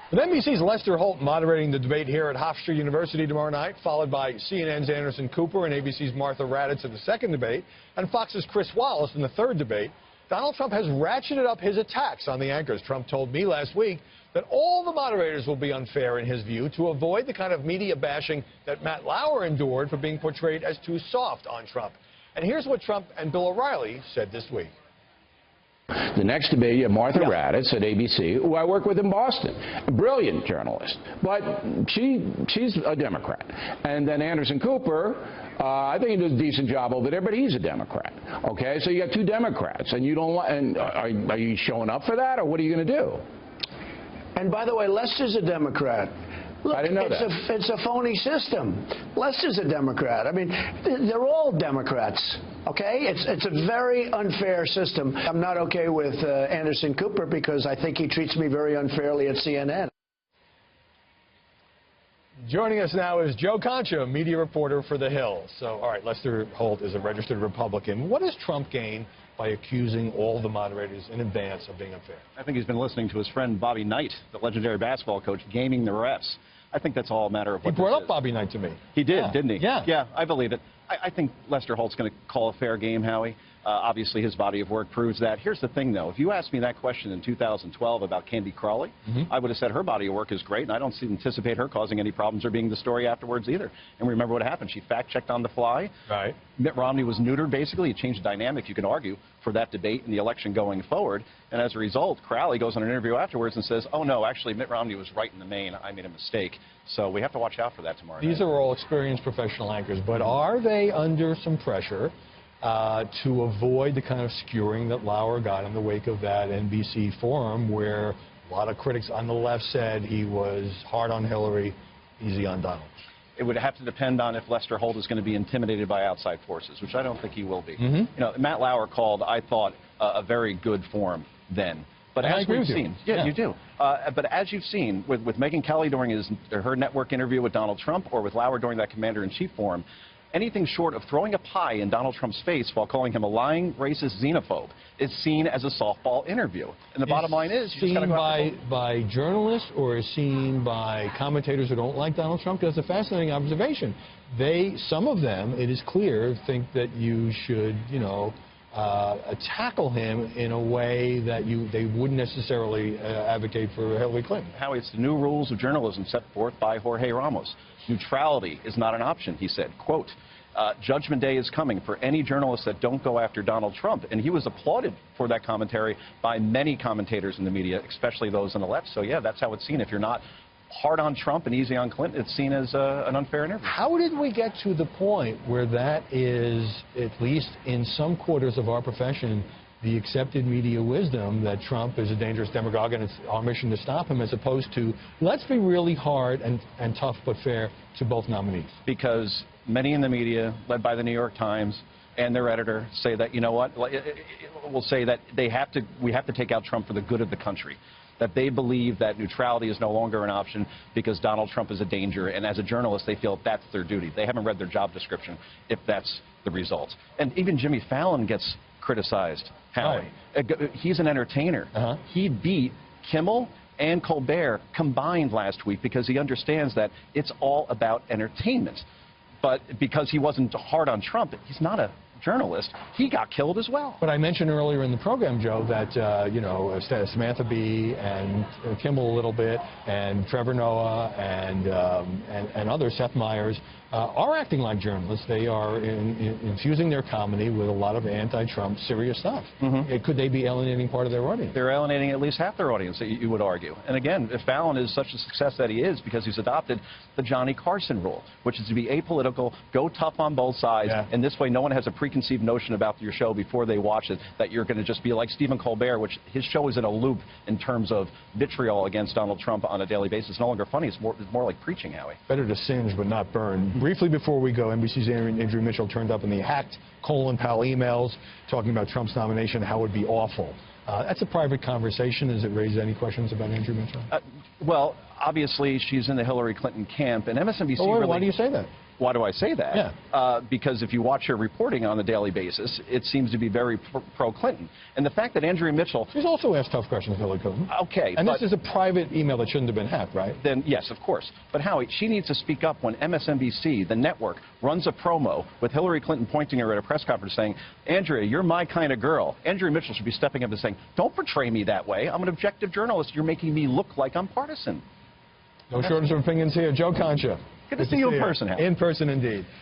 With NBC's Lester Holt moderating the debate here at Hofstra University tomorrow night, followed by CNN's Anderson Cooper and ABC's Martha Raddatz in the second debate, and Fox's Chris Wallace in the third debate, Donald Trump has ratcheted up his attacks on the anchors. Trump told me last week that all the moderators will be unfair in his view to avoid the kind of media bashing that Matt Lauer endured for being portrayed as too soft on Trump. And here's what Trump and Bill O'Reilly said this week. The next debate, you have Martha Raddatz at ABC, who I work with in Boston. A brilliant journalist, but she's a Democrat. And then Anderson Cooper, I think he does a decent job over there, but he's a Democrat. Okay, so you got two Democrats, and you don't want. And are you showing up for that, or what are you going to do? And by the way, Lester's a Democrat. Look, I didn't know it's a phony system. Lester's a Democrat. I mean, they're all Democrats, okay? It's a very unfair system. I'm not okay with Anderson Cooper because I think he treats me very unfairly at CNN. Joining us now is Joe Concha, media reporter for The Hill. So, all right, Lester Holt is a registered Republican. What does Trump gain by accusing all the moderators in advance of being unfair? I think he's been listening to his friend Bobby Knight, the legendary basketball coach, gaming the refs. I think that's all a matter of what he brought up Bobby Knight to me. He did, didn't he? Yeah. Yeah, I believe it. I think Lester Holt's going to call a fair game, Howie. Obviously, his body of work proves that. Here's the thing, though. If you asked me that question in 2012 about Candy Crawley, I would have said her body of work is great, and I don't anticipate her causing any problems or being the story afterwards either. And remember what happened. She fact-checked on the fly. Right. Mitt Romney was neutered, basically. It changed the dynamic, you can argue, for that debate and the election going forward. And as a result, Crowley goes on an interview afterwards and says, oh, no, actually, Mitt Romney was right in the main. I made a mistake. So we have to watch out for that tomorrow night. These are all experienced professional anchors, but are they under some pressure to avoid the kind of skewering that Lauer got in the wake of that NBC forum where a lot of critics on the left said he was hard on Hillary, easy on Donald? It would have to depend on if Lester Holt is going to be intimidated by outside forces, which I don't think he will be. You know, Matt Lauer called, I thought, a very good forum then. But as we've seen, you do. But as you've seen with Megyn Kelly during her network interview with Donald Trump, or with Lauer during that commander-in-chief forum, anything short of throwing a pie in Donald Trump's face while calling him a lying, racist xenophobe is seen as a softball interview. And the bottom line is, you just gotta go by journalists or is seen by commentators who don't like Donald Trump? Because it's a fascinating observation. Some of them, it is clear, think that you should, you know, tackle him in a way that they wouldn't necessarily advocate for Hillary Clinton. Howie, it's the new rules of journalism set forth by Jorge Ramos. Neutrality is not an option, he said. Quote, Judgment Day is coming for any journalists that don't go after Donald Trump. And he was applauded for that commentary by many commentators in the media, especially those on the left. So, yeah, that's how it's seen. If you're not hard on Trump and easy on Clinton, it's seen as an unfair interview. How did we get to the point where that is, at least in some quarters of our profession, the accepted media wisdom that Trump is a dangerous demagogue and it's our mission to stop him, as opposed to let's be really hard and tough but fair to both nominees? Because many in the media, led by the New York Times and their editor, say that, you know what, will say that we have to take out Trump for the good of the country. That they believe that neutrality is no longer an option because Donald Trump is a danger, and as a journalist, they feel that's their duty. They haven't read their job description if that's the result. And even Jimmy Fallon gets criticized, Howie. Right. He's an entertainer. He beat Kimmel and Colbert combined last week because he understands that it's all about entertainment. But because he wasn't hard on Trump, he's not a journalist. He got killed as well. But I mentioned earlier in the program, Joe, that, you know, Samantha Bee and Kimmel a little bit, and Trevor Noah and others, Seth Meyers, are acting like journalists. They are infusing their comedy with a lot of anti-Trump serious stuff. Could they be alienating part of their audience? They're alienating at least half their audience, you would argue. And again, if Fallon is such a success that he is because he's adopted the Johnny Carson rule, which is to be apolitical, go tough on both sides, and this way no one has a preconceived notion about your show before they watch it, that you're going to just be like Stephen Colbert, which his show is in a loop in terms of vitriol against Donald Trump on a daily basis. It's no longer funny. It's more like preaching, Howie. Better to singe but not burn. Briefly before we go, NBC's Andrew Mitchell turned up in the hacked Colin Powell emails talking about Trump's nomination, how it would be awful. That's a private conversation. Does it raise any questions about Andrew Mitchell? Well, obviously, she's in the Hillary Clinton camp, and MSNBC really... Why do you say that? Why do I say that? Yeah. Because if you watch her reporting on a daily basis, it seems to be very pro-Clinton. And the fact that Andrea Mitchell... She's also asked tough questions of Hillary Clinton. Okay. And this is a private email that shouldn't have been hacked, right? Then, yes, of course. But Howie, she needs to speak up when MSNBC, the network, runs a promo with Hillary Clinton pointing her at a press conference saying, Andrea, you're my kind of girl. Andrea Mitchell should be stepping up and saying, don't portray me that way. I'm an objective journalist. You're making me look like I'm partisan. No shortage of opinions here. Joe Concha. Good to see you in person, Howie. In person, indeed.